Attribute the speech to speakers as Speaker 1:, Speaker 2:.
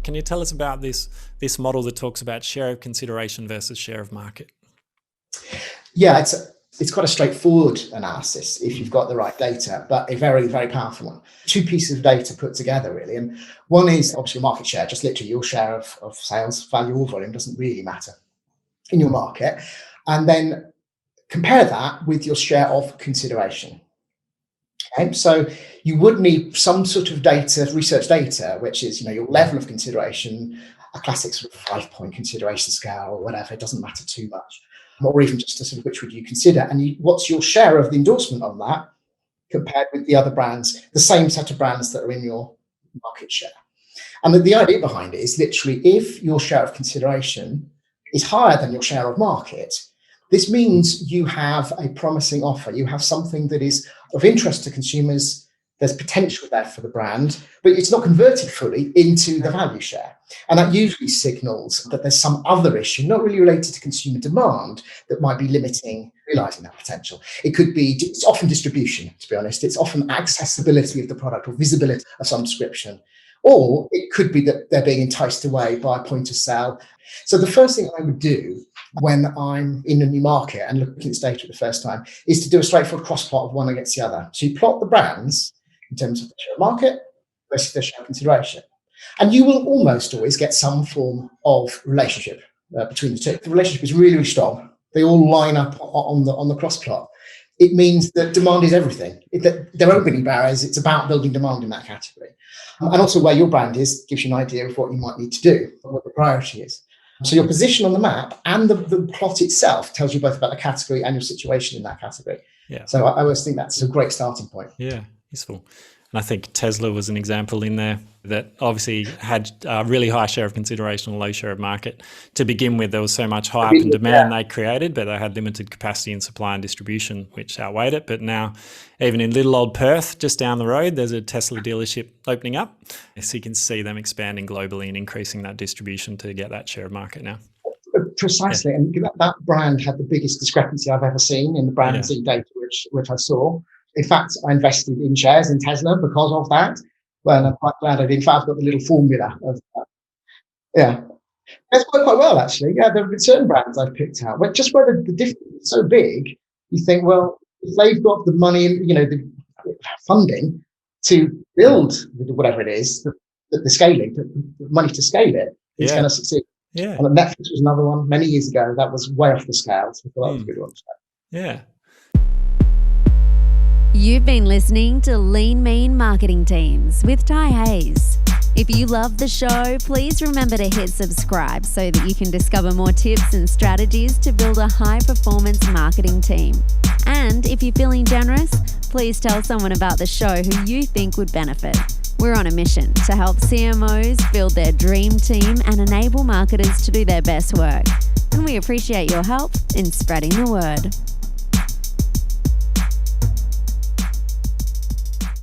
Speaker 1: Can you tell us about this model that talks about share of consideration versus share of market?
Speaker 2: Yeah, it's quite a straightforward analysis if you've got the right data, but a very, very powerful one. Two pieces of data put together, really. And one is obviously your market share, just literally your share of sales, value or volume, doesn't really matter in your market. And then compare that with your share of consideration. Okay, so you would need some sort of data, research data, which is, your level of consideration, a classic sort of 5-point consideration scale or whatever. It doesn't matter too much, or even just a sort of which would you consider, and what's your share of the endorsement on that compared with the other brands, the same set of brands that are in your market share. And the idea behind it is literally if your share of consideration is higher than your share of market, this means you have a promising offer. You have something that is of interest to consumers. There's potential there for the brand, but it's not converted fully into the value share. And that usually signals that there's some other issue, not really related to consumer demand, that might be limiting realizing that potential. It could be, it's often distribution, to be honest. It's often accessibility of the product or visibility of some description. Or it could be that they're being enticed away by a point of sale. So the first thing I would do when I'm in a new market and looking at this data for the first time is to do a straightforward cross plot of one against the other. So you plot the brands in terms of the share of market versus their share of consideration. And you will almost always get some form of relationship between the two. The relationship is really, really strong. They all line up on the cross plot. It means that demand is everything. There aren't any barriers. It's about building demand in that category. And also where your brand is gives you an idea of what you might need to do, what the priority is. So your position on the map and the plot itself tells you both about the category and your situation in that category.
Speaker 1: Yeah.
Speaker 2: So I always think that's a great starting point.
Speaker 1: Yeah, useful. And I think Tesla was an example in there that obviously had a really high share of consideration and low share of market. To begin with, there was so much hype and demand they created, but they had limited capacity in supply and distribution, which outweighed it. But now, even in little old Perth, just down the road, there's a Tesla dealership opening up. So you can see them expanding globally and increasing that distribution to get that share of market now.
Speaker 2: Precisely. Yeah. And that brand had the biggest discrepancy I've ever seen in the brand data, which I saw. In fact, I invested in shares in Tesla because of that. Well, I'm quite glad I did. In fact, I've got the little formula of that. Yeah. That's quite well, actually. Yeah, there have been certain brands I've picked out. But just where the difference is so big, you think, well, if they've got the money, the funding to build whatever it is, the scaling, the money to scale it, it's going to succeed.
Speaker 1: Yeah.
Speaker 2: And Netflix was another one many years ago. That was way off the scale. So I thought that was a good one.
Speaker 1: Yeah.
Speaker 3: You've been listening to Lean Mean Marketing Teams with Ty Hayes. If you love the show, please remember to hit subscribe so that you can discover more tips and strategies to build a high-performance marketing team. And if you're feeling generous, please tell someone about the show who you think would benefit. We're on a mission to help CMOs build their dream team and enable marketers to do their best work. And we appreciate your help in spreading the word.